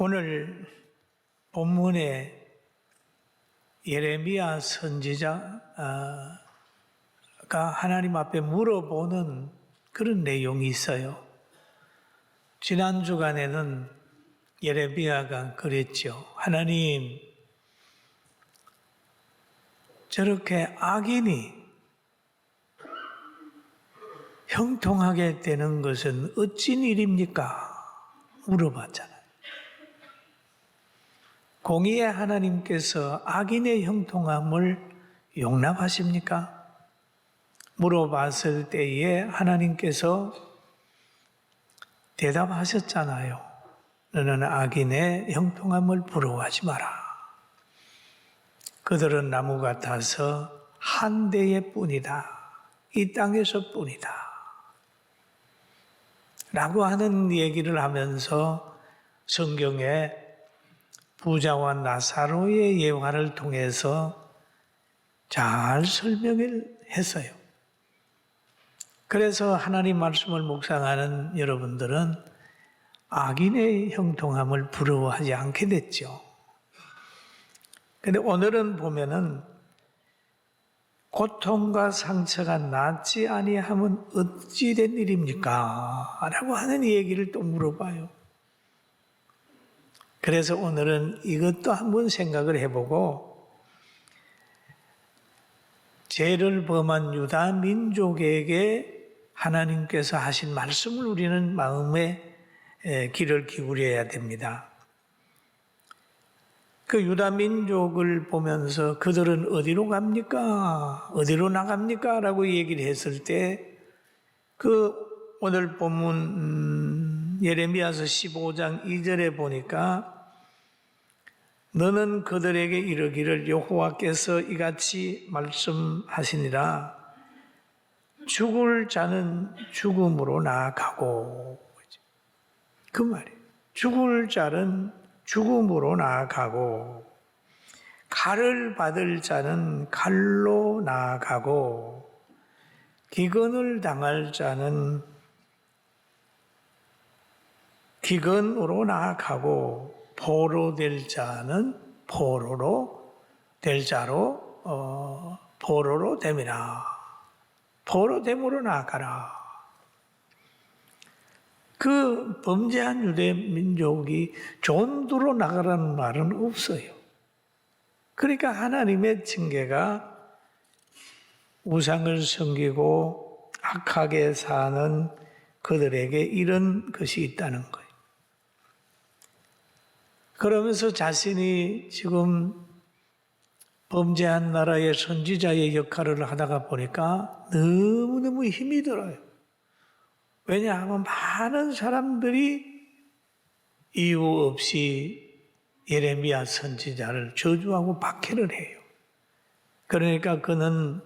오늘 본문에 예레미야 선지자가 하나님 앞에 물어보는 그런 내용이 있어요. 지난 주간에는 예레미야가 그랬죠. 하나님, 저렇게 악인이 형통하게 되는 것은 어찌 일입니까? 물어봤잖아요. 공의의 하나님께서 악인의 형통함을 용납하십니까? 물어봤을 때에 하나님께서 대답하셨잖아요. 너는 악인의 형통함을 부러워하지 마라. 그들은 나무 같아서 한 대의 뿐이다. 이 땅에서 뿐이다. 라고 하는 얘기를 하면서 성경에 부자와 나사로의 예화를 통해서 잘 설명을 했어요. 그래서 하나님 말씀을 묵상하는 여러분들은 악인의 형통함을 부러워하지 않게 됐죠. 그런데 오늘은 보면은 고통과 상처가 낫지 아니하면 어찌 된 일입니까? 라고 하는 얘기를 또 물어봐요. 그래서 오늘은 이것도 한번 생각을 해보고 죄를 범한 유다 민족에게 하나님께서 하신 말씀을 우리는 마음에 귀를 기울여야 됩니다. 그 유다 민족을 보면서 그들은 어디로 갑니까? 어디로 나갑니까? 라고 얘기를 했을 때 그 오늘 본문 예레미야서 15장 2절에 보니까 너는 그들에게 이르기를 여호와께서 이같이 말씀하시니라 죽을 자는 죽음으로 나아가고 그 말이에요. 죽을 자는 죽음으로 나아가고 칼을 받을 자는 칼로 나아가고 기근을 당할 자는 기근으로 나아가고 포로 될 자는 포로로 됨이라. 포로 됨으로 나아가라. 그 범죄한 유대 민족이 존두로 나가라는 말은 없어요. 그러니까 하나님의 징계가 우상을 섬기고 악하게 사는 그들에게 이런 것이 있다는 거예요. 그러면서 자신이 지금 범죄한 나라의 선지자의 역할을 하다가 보니까 너무너무 힘이 들어요. 왜냐하면 많은 사람들이 이유 없이 예레미야 선지자를 저주하고 박해를 해요. 그러니까 그는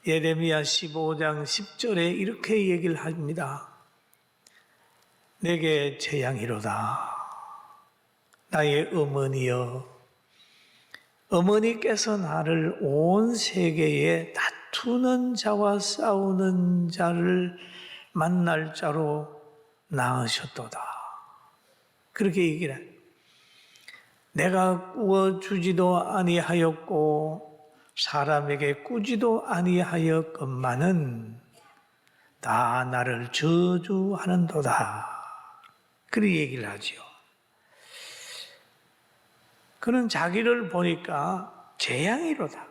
예레미야 15장 10절에 이렇게 얘기를 합니다. 내게 재앙이로다. 나의 어머니여. 어머니께서 나를 온 세계에 다투는 자와 싸우는 자를 만날 자로 낳으셨도다. 그렇게 얘기를 해요. 내가 꾸어주지도 아니하였고 사람에게 꾸지도 아니하였건만은 다 나를 저주하는도다. 그렇게 얘기를 하지요. 그는 자기를 보니까 재앙이로다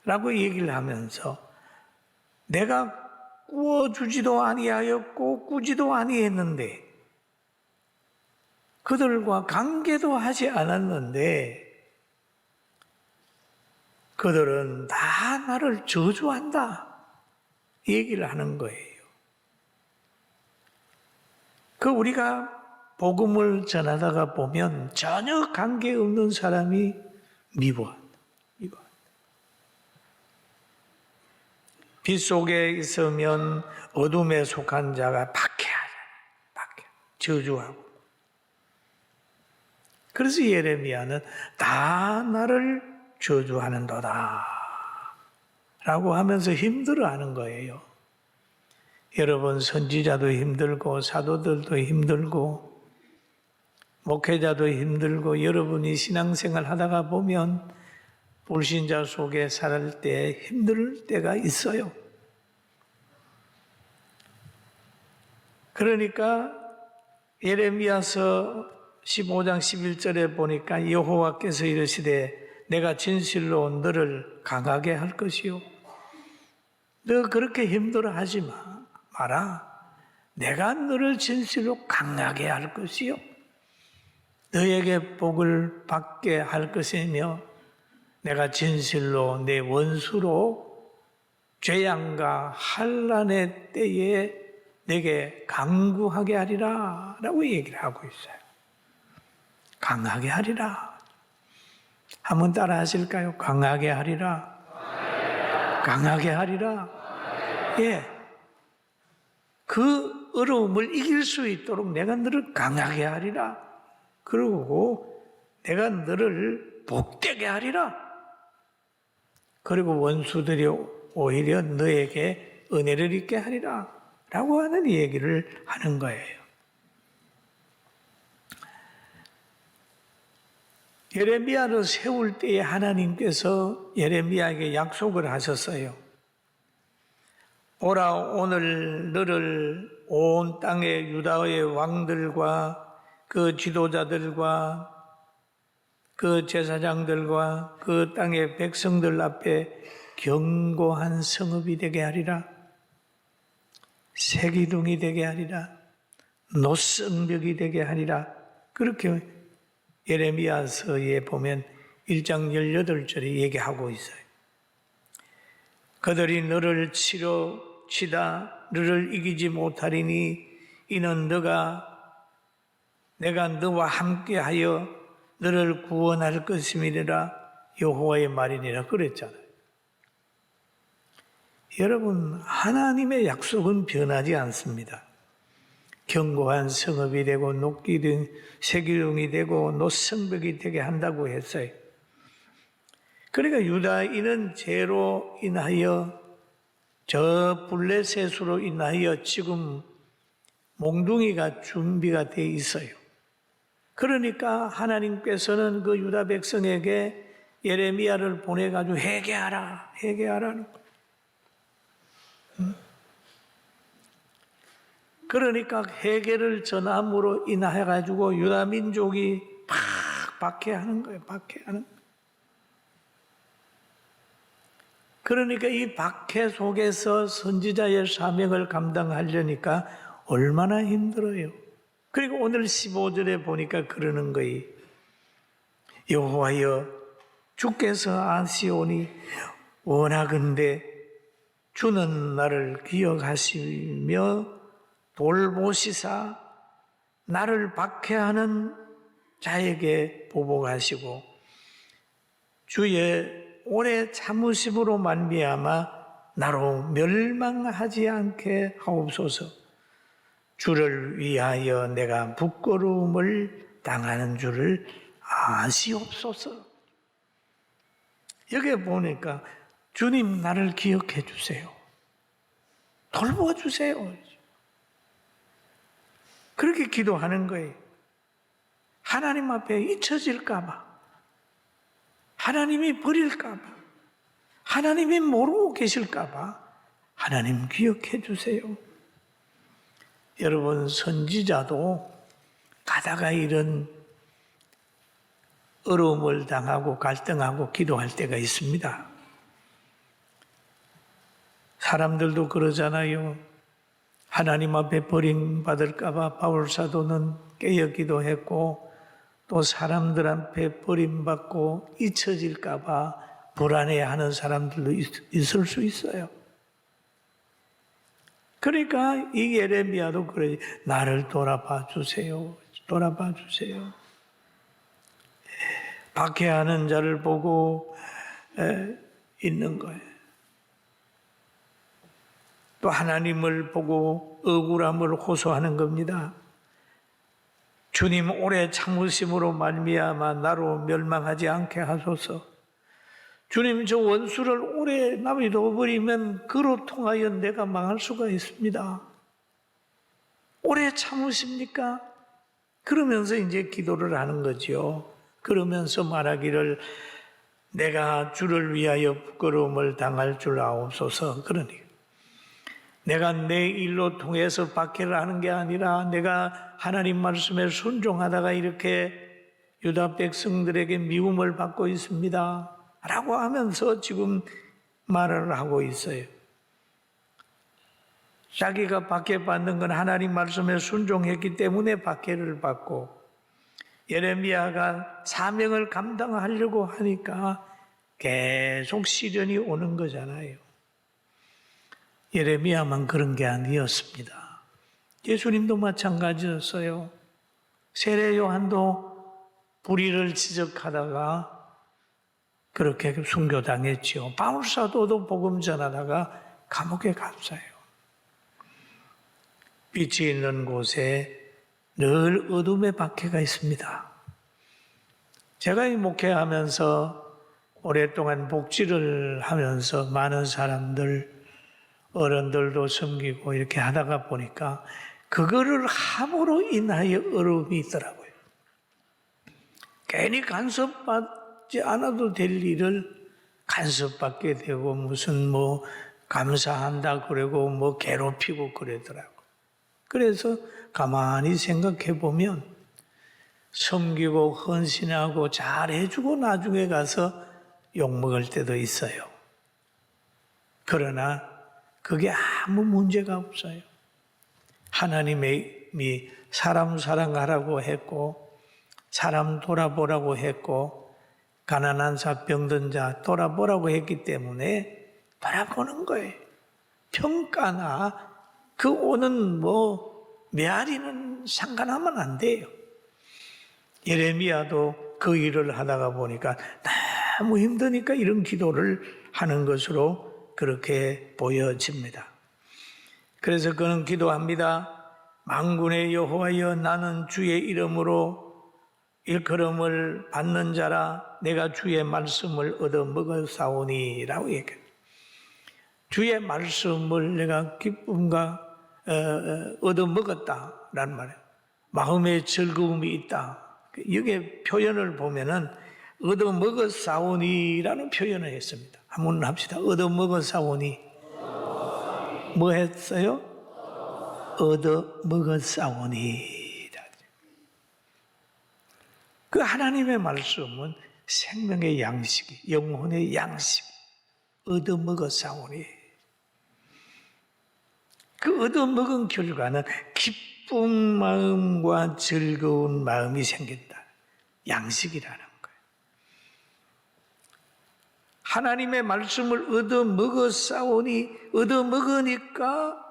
라고 얘기를 하면서 내가 꾸어주지도 아니하였고 꾸지도 아니했는데 그들과 관계도 하지 않았는데 그들은 다 나를 저주한다 얘기를 하는 거예요. 그 우리가 복음을 전하다가 보면 전혀 관계없는 사람이 미워한다. 빛 속에 있으면 어둠에 속한 자가 박해하잖아요. 저주하고. 그래서 예레미야는 다 나를 저주하는도다 라고 하면서 힘들어하는 거예요. 여러분 선지자도 힘들고 사도들도 힘들고 목회자도 힘들고 여러분이 신앙생활 하다가 보면 불신자 속에 살 때 힘들 때가 있어요. 그러니까 예레미야서 15장 11절에 보니까 여호와께서 이르시되 내가 진실로 너를 강하게 할 것이요. 너 그렇게 힘들어하지 마라. 내가 너를 진실로 강하게 할 것이요. 너에게 복을 받게 할 것이며 내가 진실로 내 원수로 죄악과 환난의 때에 내게 강구하게 하리라 라고 얘기를 하고 있어요. 강하게 하리라. 한번 따라 하실까요? 강하게 하리라. 강하게 하리라. 예. 그 어려움을 이길 수 있도록 내가 너를 강하게 하리라. 그리고 내가 너를 복되게 하리라. 그리고 원수들이 오히려 너에게 은혜를 입게 하리라. 라고 하는 얘기를 하는 거예요. 예레미야를 세울 때에 하나님께서 예레미야에게 약속을 하셨어요. 보라, 오늘 너를 온 땅의 유다의 왕들과 그 지도자들과 그 제사장들과 그 땅의 백성들 앞에 견고한 성읍이 되게 하리라. 새기둥이 되게 하리라. 노성벽이 되게 하리라. 그렇게 예레미야서에 보면 1장 18절에 얘기하고 있어요. 그들이 너를 치다 너를 이기지 못하리니 이는 내가 너와 함께하여 너를 구원할 것임이니라 여호와의 말이니라 그랬잖아요. 여러분, 하나님의 약속은 변하지 않습니다. 견고한 성읍이 되고 녹기둥, 새기둥이 되고 노성벽이 되게 한다고 했어요. 그러니까 유다인은 죄로 인하여 저 블레셋으로 인하여 지금 몽둥이가 준비가 되어 있어요. 그러니까 하나님께서는 그 유다 백성에게 예레미야를 보내가지고 회개하라는 거예요. 그러니까 회개를 전함으로 인해가지고 유다 민족이 박해하는 거예요. 박해하는 거예요. 그러니까 이 박해 속에서 선지자의 사명을 감당하려니까 얼마나 힘들어요. 그리고 오늘 15절에 보니까 그러는 거예요. 여호와여, 주께서 아시오니 원하건대 주는 나를 기억하시며 돌보시사 나를 박해하는 자에게 보복하시고 주의 오래 참으심으로 말미암아 나로 멸망하지 않게 하옵소서. 주를 위하여 내가 부끄러움을 당하는 줄을 아시옵소서. 여기 보니까 주님 나를 기억해 주세요. 돌보아주세요. 그렇게 기도하는 거예요. 하나님 앞에 잊혀질까 봐. 하나님이 버릴까 봐. 하나님이 모르고 계실까 봐. 하나님 기억해 주세요. 여러분, 선지자도 가다가 이런 어려움을 당하고 갈등하고 기도할 때가 있습니다. 사람들도 그러잖아요. 하나님 앞에 버림받을까 봐 바울 사도는 깨어 기도했고 또 사람들 앞에 버림받고 잊혀질까 봐 불안해하는 사람들도 있을 수 있어요. 그러니까 이 예레미야도 그래, 나를 돌아봐 주세요. 돌아봐 주세요. 박해하는 자를 보고 있는 거예요. 또 하나님을 보고 억울함을 호소하는 겁니다. 주님 오래 참으심으로 말미암아 나로 멸망하지 않게 하소서. 주님 저 원수를 오래 놔둬버리면 그로 통하여 내가 망할 수가 있습니다. 오래 참으십니까? 그러면서 이제 기도를 하는 거죠. 그러면서 말하기를 내가 주를 위하여 부끄러움을 당할 줄 아옵소서. 그러니 내가 내 일로 통해서 박해를 하는 게 아니라 내가 하나님 말씀에 순종하다가 이렇게 유다 백성들에게 미움을 받고 있습니다 라고 하면서 지금 말을 하고 있어요. 자기가 박해받는 건 하나님 말씀에 순종했기 때문에 박해를 받고, 예레미야가 사명을 감당하려고 하니까 계속 시련이 오는 거잖아요. 예레미야만 그런 게 아니었습니다. 예수님도 마찬가지였어요. 세례 요한도 불의를 지적하다가 그렇게 순교당했지요. 바울 사도도 복음 전하다가 감옥에 갔어요. 빛이 있는 곳에 늘 어둠의 박해가 있습니다. 제가 이 목회하면서 오랫동안 복지를 하면서 많은 사람들, 어른들도 섬기고 이렇게 하다가 보니까 그거를 함으로 인하여 어려움이 있더라고요. 괜히 간섭받지 않아도 될 일을 간섭받게 되고 무슨 감사한다 그러고 괴롭히고 그러더라고요. 그래서 가만히 생각해 보면 섬기고 헌신하고 잘해주고 나중에 가서 욕먹을 때도 있어요. 그러나 그게 아무 문제가 없어요. 하나님이 사람 사랑하라고 했고 사람 돌아보라고 했고 가난한 자 병든 자 돌아보라고 했기 때문에 돌아보는 거예요. 평가나 그 오는 메아리는 상관하면 안 돼요. 예레미야도 그 일을 하다가 보니까 너무 힘드니까 이런 기도를 하는 것으로 그렇게 보여집니다. 그래서 그는 기도합니다. 만군의 여호와여, 나는 주의 이름으로 일컬음을 받는 자라. 내가 주의 말씀을 얻어먹었사오니 라고 얘기해요. 주의 말씀을 내가 기쁨과 얻어먹었다라는 말이에요. 마음에 즐거움이 있다. 여기에 표현을 보면은 얻어먹었사오니라는 표현을 했습니다. 한번 합시다. 얻어먹었사오니. 뭐 했어요? 얻어먹었사오니. 그 하나님의 말씀은 생명의 양식이, 영혼의 양식, 얻어먹었사오니. 그 얻어먹은 결과는 기쁜 마음과 즐거운 마음이 생긴다. 양식이라는 거예요. 하나님의 말씀을 얻어먹었사오니, 얻어먹으니까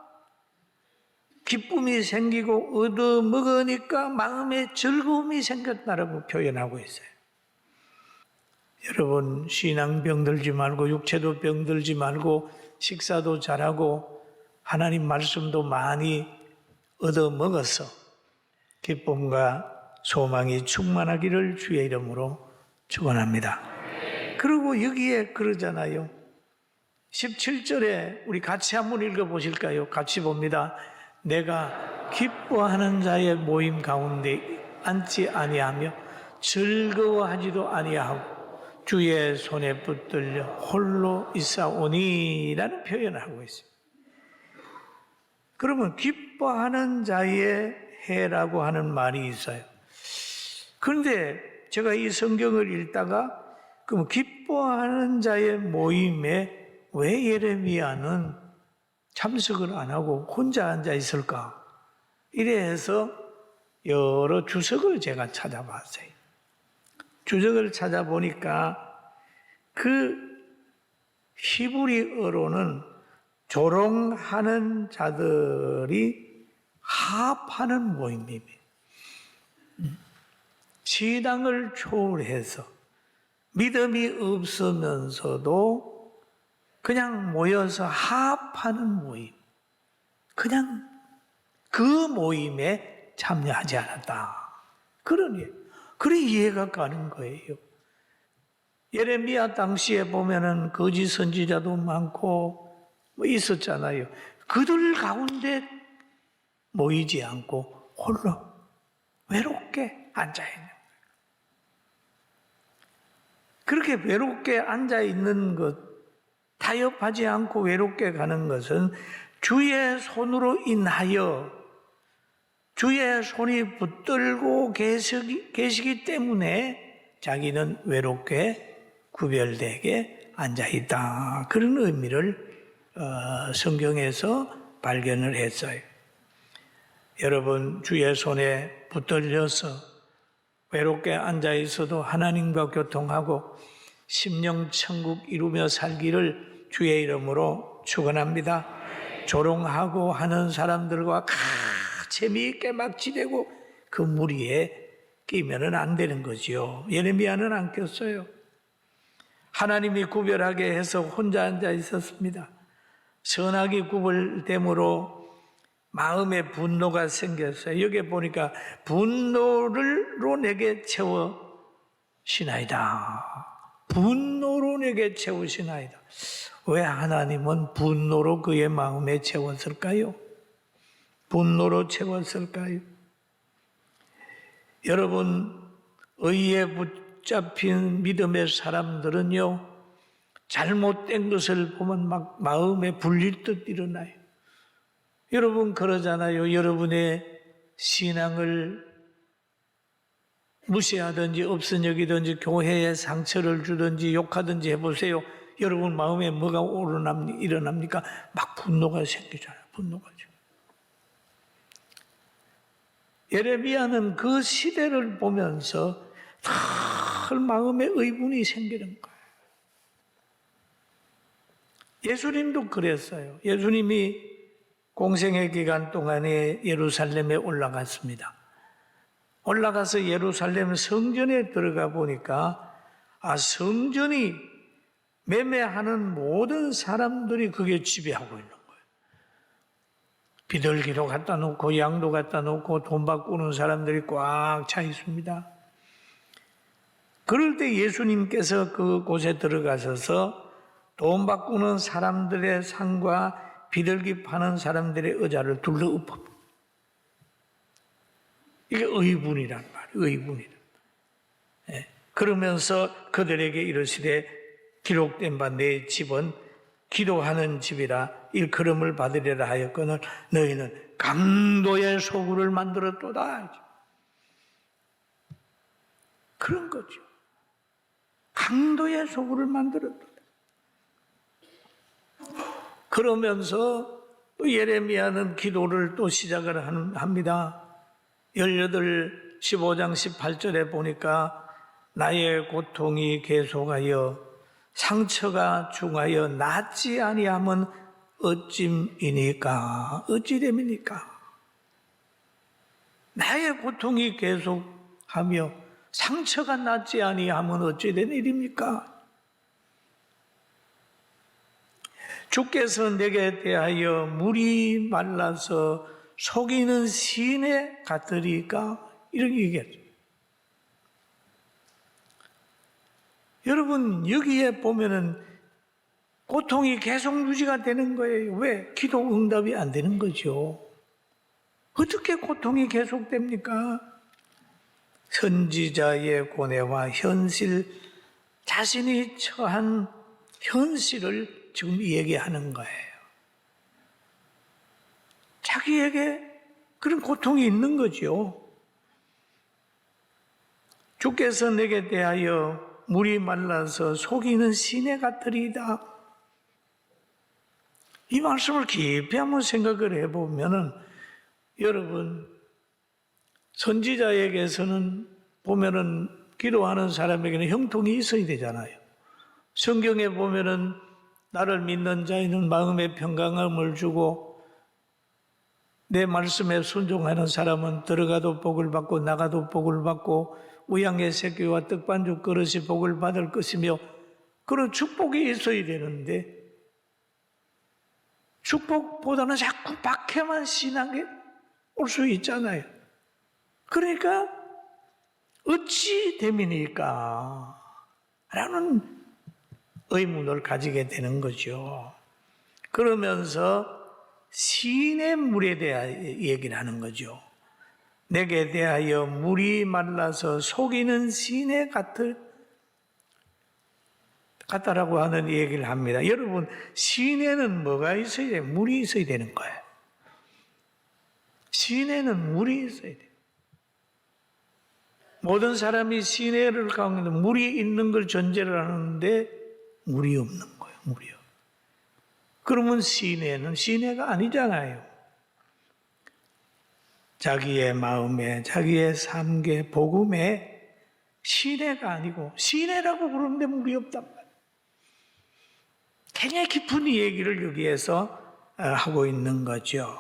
기쁨이 생기고 얻어먹으니까 마음에 즐거움이 생겼다라고 표현하고 있어요. 여러분, 신앙 병들지 말고 육체도 병들지 말고 식사도 잘하고 하나님 말씀도 많이 얻어먹어서 기쁨과 소망이 충만하기를 주의 이름으로 축원합니다. 그리고 여기에 그러잖아요. 17절에 우리 같이 한번 읽어보실까요? 같이 봅니다. 내가 기뻐하는 자의 모임 가운데 앉지 아니하며 즐거워하지도 아니하고 주의 손에 붙들려 홀로 있사오니 라는 표현을 하고 있습니다. 그러면 기뻐하는 자의 해라고 하는 말이 있어요. 그런데 제가 이 성경을 읽다가 그럼 기뻐하는 자의 모임에 왜 예레미야는 참석을 안 하고 혼자 앉아 있을까? 이래서 여러 주석을 제가 찾아봤어요. 주석을 찾아보니까 그 히브리어로는 조롱하는 자들이 합하는 모임입니다. 신앙을 초월해서 믿음이 없으면서도 그냥 모여서 합하는 모임, 그냥 그 모임에 참여하지 않았다. 그러니 이해가 가는 거예요. 예레미야 당시에 보면은 거짓 선지자도 많고 있었잖아요. 그들 가운데 모이지 않고 홀로. 외롭게 앉아있는 거예요. 그렇게 외롭게 앉아있는 것, 타협하지 않고 외롭게 가는 것은 주의 손으로 인하여 주의 손이 붙들고 계시기 때문에 자기는 외롭게 구별되게 앉아있다. 그런 의미를 성경에서 발견을 했어요. 여러분, 주의 손에 붙들려서 외롭게 앉아있어도 하나님과 교통하고 심령천국 이루며 살기를 주의 이름으로 축원합니다. 조롱하고 하는 사람들과 재미있게 막 지내고 그 무리에 끼면은 안 되는 거지요. 예레미야는 안 꼈어요. 하나님이 구별하게 해서 혼자 앉아 있었습니다. 선악이 구별됨으로 마음에 분노가 생겼어요. 여기 보니까 분노로 내게 채우시나이다. 분노로 내게 채우시나이다. 왜 하나님은 분노로 그의 마음에 채웠을까요? 분노로 채웠을까요? 여러분, 의에 붙잡힌 믿음의 사람들은요, 잘못된 것을 보면 막 마음에 불릴 듯 일어나요. 여러분 그러잖아요. 여러분의 신앙을 무시하든지 없은 여기든지 교회에 상처를 주든지 욕하든지 해보세요. 여러분 마음에 뭐가 일어납니까? 막 분노가 생기잖아요. 분노가. 예레미야는 그 시대를 보면서 늘 마음에 의분이 생기는 거예요. 예수님도 그랬어요. 예수님이 공생의 기간 동안에 예루살렘에 올라갔습니다. 올라가서 예루살렘 성전에 들어가 보니까 성전이 매매하는 모든 사람들이 그게 지배하고 있는 거예요. 비둘기도 갖다 놓고 양도 갖다 놓고 돈 바꾸는 사람들이 꽉 차 있습니다. 그럴 때 예수님께서 그곳에 들어가셔서 돈 바꾸는 사람들의 상과 비둘기 파는 사람들의 의자를 둘러 엎어. 이게 의분이란 말이에요. 의분이란 말이에요. 그러면서 그들에게 이르시되 기록된 바 내 집은 기도하는 집이라 일컬음을 받으리라 하였거늘 너희는 강도의 소굴을 만들었도다. 그런 거죠. 강도의 소굴을 만들었도다. 그러면서 예레미야는 기도를 또 시작을 합니다. 15장 18절에 보니까 나의 고통이 계속하여 상처가 중하여 낫지 아니함은 어찌됨이니까? 나의 고통이 계속하며 상처가 낫지 아니함은 어찌된 일입니까? 주께서 내게 대하여 물이 말라서 속이는 시내 같으리까? 이렇게 얘기했죠. 여러분 여기에 보면은 고통이 계속 유지가 되는 거예요. 왜? 기도 응답이 안 되는 거죠. 어떻게 고통이 계속됩니까? 선지자의 고뇌와 현실, 자신이 처한 현실을 지금 얘기하는 거예요. 자기에게 그런 고통이 있는 거죠. 주께서 내게 대하여 물이 말라서 속이는 시내 같으리이다. 이 말씀을 깊이 한번 생각을 해보면은 여러분 선지자에게서는 보면은 기도하는 사람에게는 형통이 있어야 되잖아요. 성경에 보면은 나를 믿는 자에는 마음의 평강함을 주고 내 말씀에 순종하는 사람은 들어가도 복을 받고 나가도 복을 받고 우양의 새끼와 떡반죽 그릇이 복을 받을 것이며 그런 축복이 있어야 되는데 축복보다는 자꾸 박해만 신앙에 올 수 있잖아요. 그러니까 어찌 됨이니까 라는 의문을 가지게 되는 거죠. 그러면서 시냇물에 대해 얘기를 하는 거죠. 내게 대하여 물이 말라서 속이는 시내 같다라고 하는 얘기를 합니다. 여러분, 시내는 뭐가 있어야 돼요? 물이 있어야 되는 거예요. 시내는 물이 있어야 돼요. 모든 사람이 시내를 가운데 물이 있는 걸 전제를 하는데 물이 없는 거예요. 물이요. 그러면 시내는 시내가 아니잖아요. 자기의 마음에, 자기의 삶의 복음에 시내가 아니고 시내라고 그러는데 물이 없단 말이에요. 굉장히 깊은 얘기를 여기에서 하고 있는 거죠.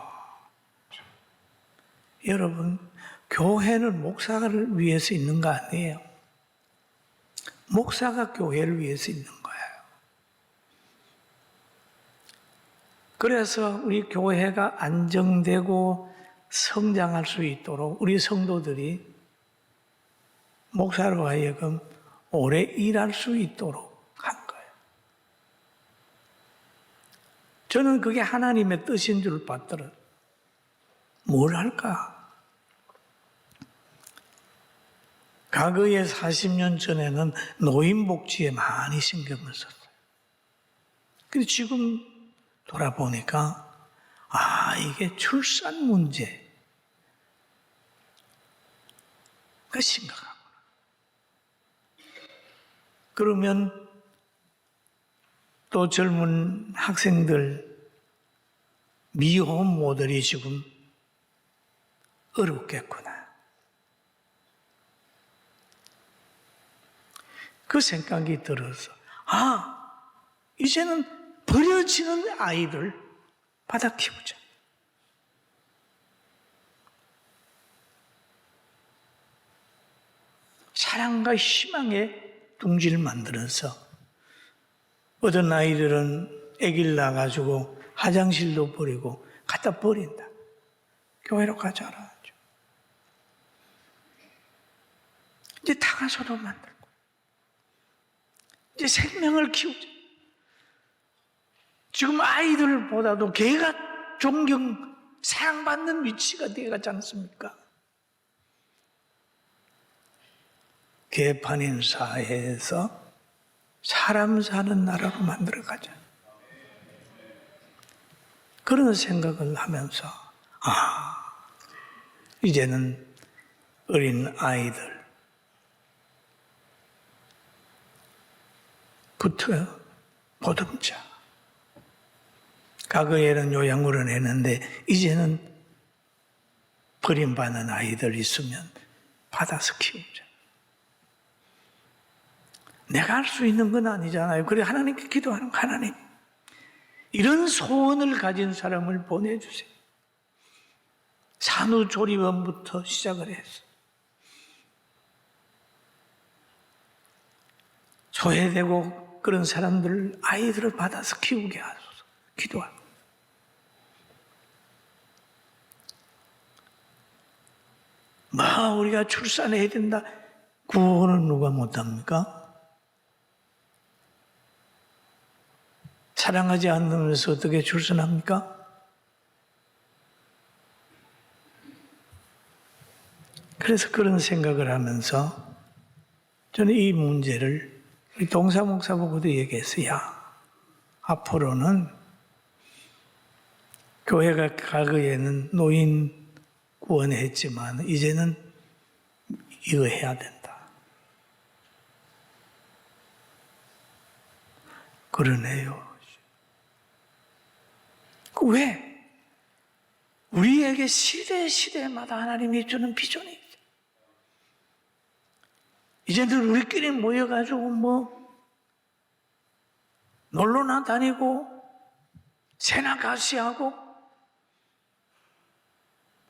여러분, 교회는 목사를 위해서 있는 거 아니에요. 목사가 교회를 위해서 있는 거예요. 그래서 우리 교회가 안정되고 성장할 수 있도록 우리 성도들이 목사로 하여금 오래 일할 수 있도록 한 거예요. 저는 그게 하나님의 뜻인 줄 봤더라. 뭘 할까? 과거에 40년 전에는 노인복지에 많이 신경을 썼어요. 근데 지금 돌아보니까 이게 출산 문제가 심각하구나. 그러면 또 젊은 학생들 미혼모들이 지금 어렵겠구나. 그 생각이 들어서 이제는 버려지는 아이를 받아 키우자. 사랑과 희망의 둥지를 만들어서 어떤 아이들은 아기를 낳아가지고 화장실도 버리고 갖다 버린다. 교회로 가자라. 이제 타가서도 만들고 이제 생명을 키우자. 지금 아이들보다도 개가 사랑받는 위치가 되어가지 않습니까? 개판인 사회에서 사람 사는 나라로 만들어가자. 그런 생각을 하면서 이제는 어린 아이들 부터 보듬자. 과거에는 요양원을 했는데 이제는 버림받는 아이들 있으면 받아서 키우자. 내가 할 수 있는 건 아니잖아요. 그래 하나님께 기도하는 거, 하나님 이런 소원을 가진 사람을 보내주세요. 산후조리원부터 시작을 해서 소외되고 그런 사람들 아이들을 받아서 키우게 하소서. 기도하고 우리가 출산해야 된다. 구원은 누가 못합니까? 사랑하지 않으면서 어떻게 출산합니까? 그래서 그런 생각을 하면서 저는 이 문제를 우리 동사 목사 보고도 얘기했어요. 앞으로는 교회가 과거에는 노인 구원했지만 이제는 이거 해야 된다. 그러네요. 왜? 우리에게 시대마다 하나님이 주는 비전이 있어요. 이제는 우리끼리 모여가지고 놀러나 다니고 새나 가시하고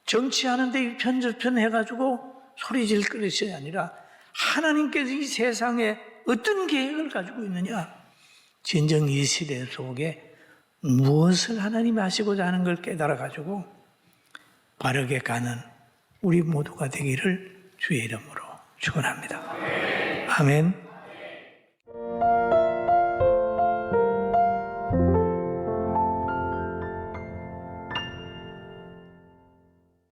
정치하는데 이편저편 해가지고 소리질 것이 아니라 하나님께서 이 세상에 어떤 계획을 가지고 있느냐, 진정 이 시대 속에 무엇을 하나님이 하시고자 하는 걸 깨달아가지고 바르게 가는 우리 모두가 되기를 주의 이름으로 축원합니다. 아멘.